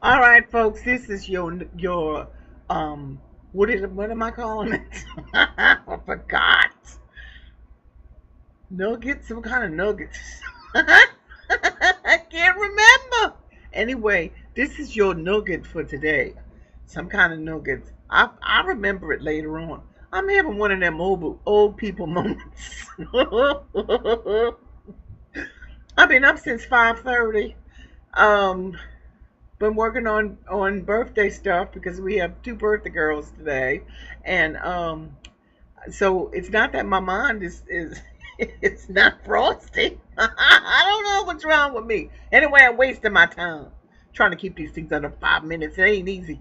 All right, folks. This is your what am I calling it? I forgot. Nuggets, some kind of nuggets. I can't remember. Anyway, this is your nugget for today. Some kind of nuggets. I remember it later on. I'm having one of them old people moments. I've been up since 5:30. Um, been working on birthday stuff because we have two birthday girls today, and so it's not that my mind is it's not frosty. I don't know what's wrong with me. Anyway, I'm wasting my time trying to keep these things under 5 minutes. It ain't easy,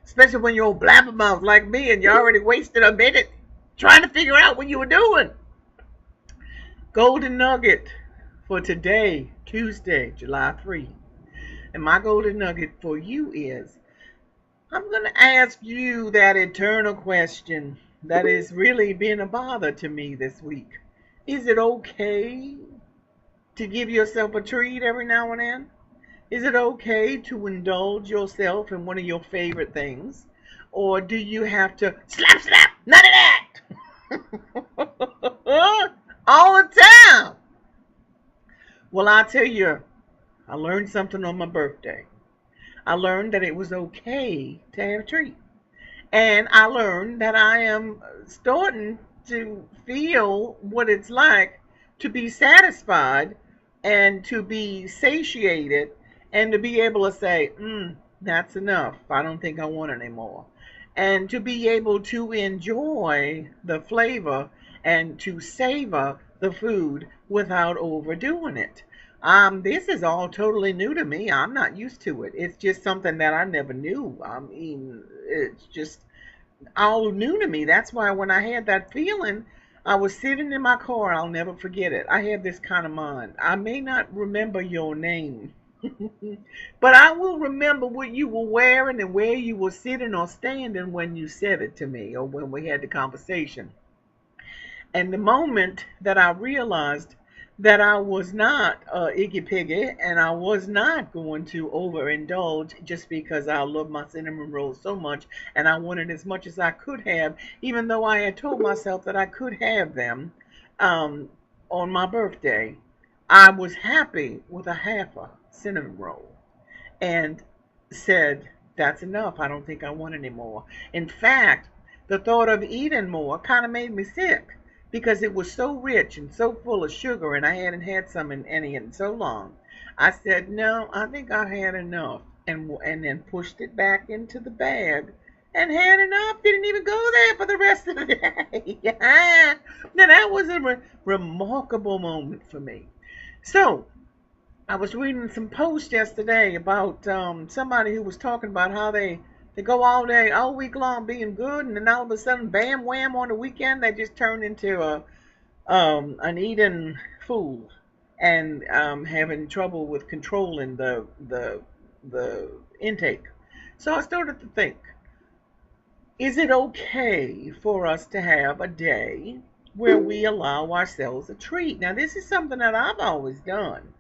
especially when you're old blabbermouth like me and you already wasted a minute trying to figure out what you were doing. Golden nugget for today, Tuesday, July 3. And my golden nugget for you is I'm going to ask you that eternal question that is really being a bother to me this week. Is it okay to give yourself a treat every now and then? Is it okay to indulge yourself in one of your favorite things? Or do you have to slap, slap, none of that? All the time. Well, I tell you, I learned something on my birthday. I learned that it was okay to have a treat. And I learned that I am starting to feel what it's like to be satisfied and to be satiated and to be able to say, that's enough. I don't think I want any more. And to be able to enjoy the flavor and to savor the food without overdoing it. This is all totally new to me. I'm not used to it. It's just something that I never knew. I mean, it's just all new to me. That's why when I had that feeling, I was sitting in my car. I'll never forget it. I had this kind of mind. I may not remember your name, but I will remember what you were wearing and where you were sitting or standing when you said it to me or when we had the conversation. And the moment that I realized that I was not Iggy Piggy and I was not going to overindulge just because I love my cinnamon rolls so much and I wanted as much as I could have, even though I had told myself that I could have them um, on my birthday, I was happy with a half a cinnamon roll and said, that's enough. I don't think I want any more. In fact, the thought of eating more kind of made me sick because it was so rich and so full of sugar, and I hadn't had some in any in so long. I said, no, I think I had enough, and then pushed it back into the bag and had enough. Didn't even go there for the rest of the day. Now that was a remarkable moment for me. So I was reading some posts yesterday about somebody who was talking about how they go all day, all week long being good, and then all of a sudden, bam, wham, on the weekend, they just turn into a an eating fool and having trouble with controlling the intake. So I started to think, is it okay for us to have a day where we allow ourselves a treat? Now, this is something that I've always done.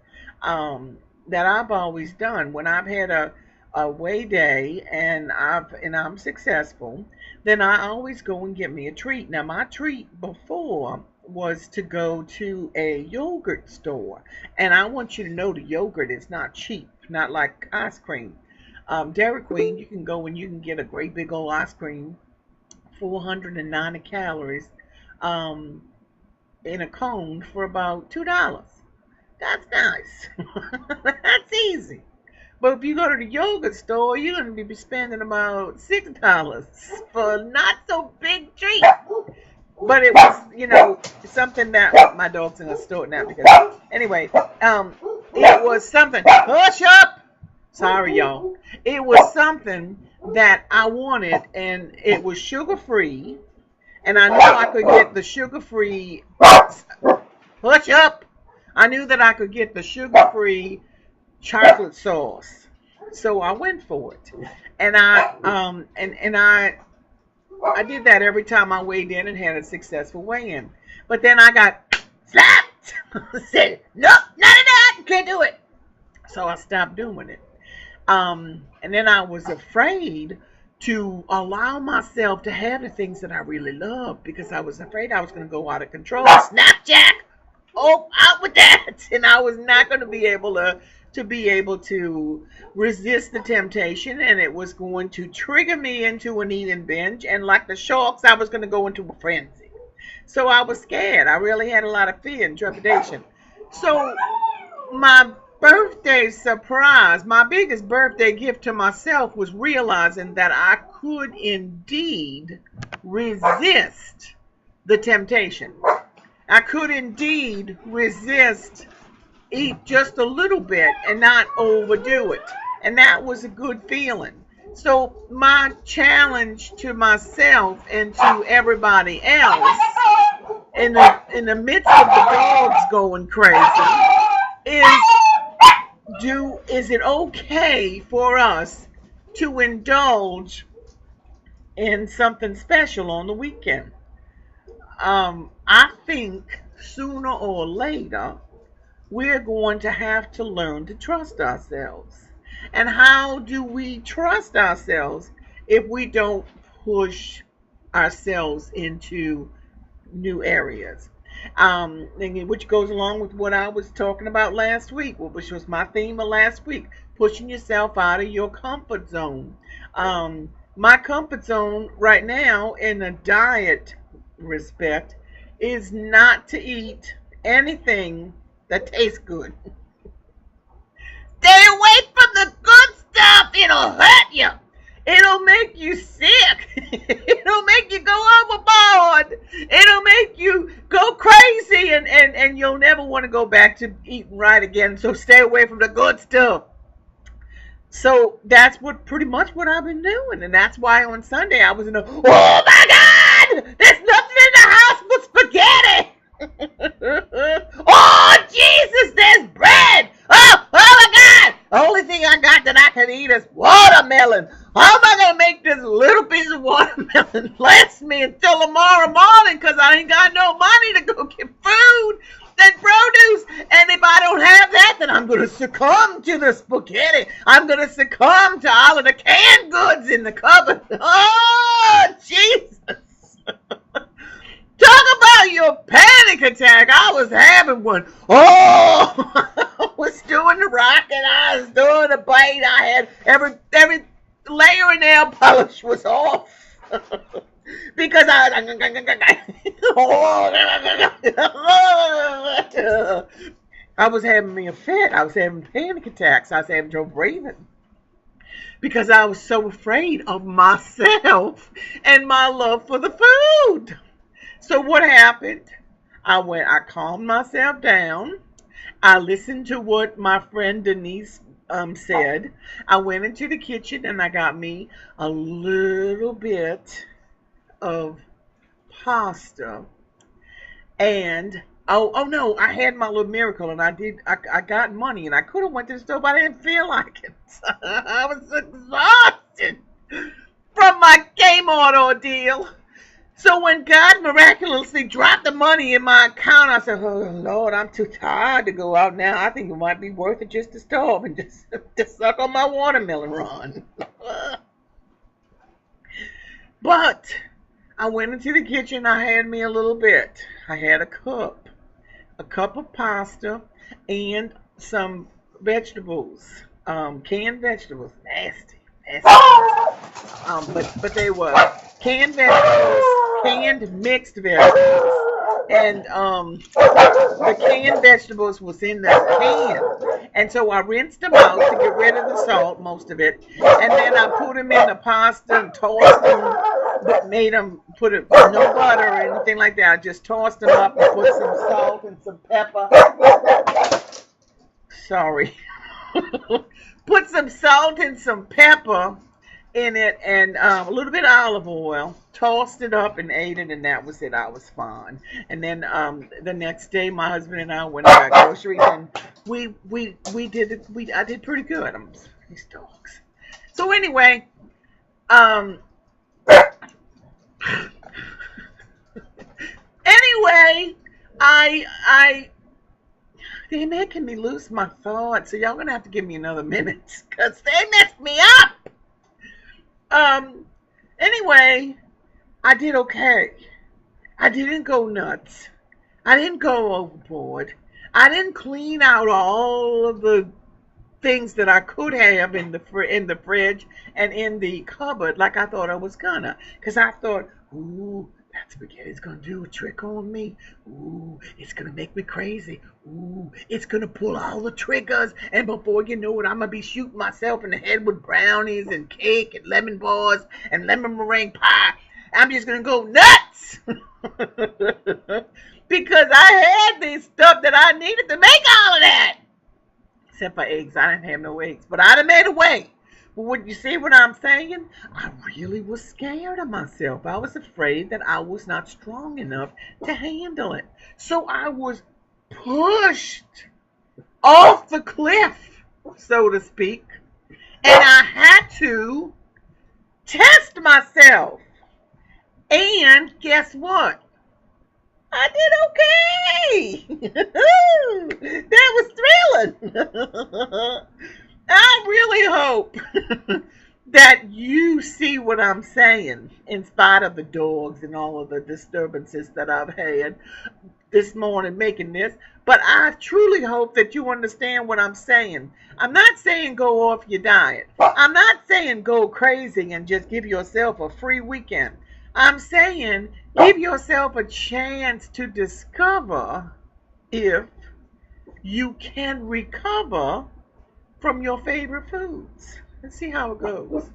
When I've had a way day and I'm successful, then I always go and get me a treat. Now, my treat before was to go to a yogurt store, and I want you to know the yogurt is not cheap, not like ice cream. Dairy Queen, you can go and you can get a great big old ice cream, 490 calories, um, in a cone for about $2. That's nice. That's easy. But if you go to the yogurt store, you're going to be spending about $6 for a not so big treat. But it was, something that my dog's in the store now because anyway, it was something. Hush up. Sorry, y'all. It was something that I wanted, and it was sugar free, and I knew I could get the sugar free. Hush up. I knew that I could get the sugar free chocolate sauce, so I went for it, and I did that every time I weighed in and had a successful weigh-in. But then I got slapped. Said, no, none of that. Can't do it. So I stopped doing it. And then I was afraid to allow myself to have the things that I really love because I was afraid I was going to go out of control. Snapchat, oh, out with that, and I was not going to be able to resist the temptation, and it was going to trigger me into an eating binge, and like the sharks, I was going to go into a frenzy. So I was scared. I really had a lot of fear and trepidation. So my birthday surprise, my biggest birthday gift to myself was realizing that I could indeed resist the temptation. I could indeed resist, eat just a little bit and not overdo it. And that was a good feeling. So my challenge to myself and to everybody else in the midst of the dogs going crazy is is it okay for us to indulge in something special on the weekend? I think sooner or later we're going to have to learn to trust ourselves. And how do we trust ourselves if we don't push ourselves into new areas? Which goes along with what I was talking about last week, which was my theme of last week, pushing yourself out of your comfort zone. My comfort zone right now in a diet respect is not to eat anything that tastes good. Stay away from the good stuff. It'll hurt you. It'll make you sick. It'll make you go overboard. It'll make you go crazy and you'll never want to go back to eating right again. So stay away from the good stuff. So that's what pretty much what I've been doing. And that's why on Sunday I was in a, oh my God! There's nothing in the house but spaghetti! Oh Jesus, there's bread! Oh my God! The only thing I got that I can eat is watermelon. How am I gonna make this little piece of watermelon last me until tomorrow morning? Cause I ain't got no money to go get food and produce. And if I don't have that, then I'm gonna succumb to the spaghetti. I'm gonna succumb to all of the canned goods in the cupboard. Oh Jesus! Talk about your panic attack. I was having one. Oh, I was doing the rock and I was doing the bite. I had every layer of nail polish was off. Because I was having me a fit. I was having panic attacks. I was having trouble breathing. Because I was so afraid of myself and my love for the food. So what happened? I calmed myself down. I listened to what my friend Denise said. I went into the kitchen and I got me a little bit of pasta. And oh no, I had my little miracle and I got money and I could have went to the store but I didn't feel like it. I was exhausted from my Kmart ordeal. So when God miraculously dropped the money in my account, I said, oh, Lord, I'm too tired to go out now. I think it might be worth it just to stop and just suck on my watermelon run. But I went into the kitchen. I had me a little bit. I had a cup of pasta, and some vegetables, canned vegetables, nasty. But they were canned vegetables, canned mixed vegetables, and the canned vegetables was in the can, and so I rinsed them out to get rid of the salt, most of it, and then I put them in the pasta and tossed them, but made them put it no butter or anything like that. I just tossed them up and put some salt and some pepper. Sorry. Put some salt and some pepper in it and a little bit of olive oil, tossed it up and ate it, and that was it. I was fine. And then the next day my husband and I went and got groceries and I did pretty good. These dogs. So anyway, anyway, I They're making me lose my thoughts, so y'all gonna have to give me another minute, cause they messed me up. Um. Anyway, I did okay. I didn't go nuts. I didn't go overboard. I didn't clean out all of the things that I could have in the fridge and in the cupboard like I thought I was gonna. Cause I thought, ooh, that spaghetti's gonna do a trick on me. Ooh, it's gonna make me crazy. Ooh, it's gonna pull all the triggers, and before you know it, I'm gonna be shooting myself in the head with brownies and cake and lemon bars and lemon meringue pie. I'm just gonna go nuts. Because I had this stuff that I needed to make all of that. Except for eggs. I didn't have no eggs. But I'd have made a way. But would you see what I'm saying? I really was scared of myself. I was afraid that I was not strong enough to handle it. So I was pushed off the cliff, so to speak. And I had to test myself. And guess what? I did okay. That was thrilling. I really hope that you see what I'm saying, in spite of the dogs and all of the disturbances that I've had this morning making this. But I truly hope that you understand what I'm saying. I'm not saying go off your diet. I'm not saying go crazy and just give yourself a free weekend. I'm saying give yourself a chance to discover if you can recover from your favorite foods. Let's see how it goes.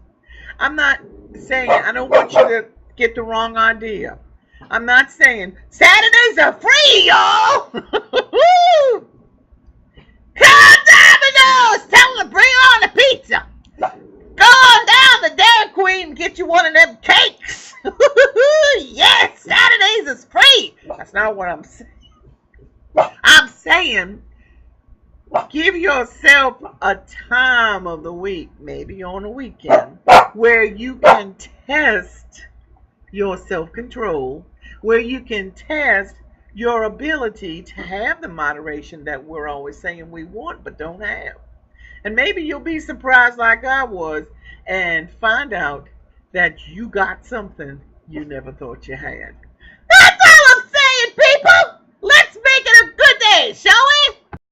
I'm not saying, I don't want you to get the wrong idea. I'm not saying Saturdays are free, y'all. Come Domino's, tell them to bring on the pizza. Go on down to Dairy Queen and get you one of them cakes. Yes, Saturdays is free. That's not what I'm saying. I'm saying give yourself a time of the week, maybe on a weekend, where you can test your self-control, where you can test your ability to have the moderation that we're always saying we want but don't have. And maybe you'll be surprised like I was and find out that you got something you never thought you had. That's all I'm saying, people. Let's make it a good day, shall we?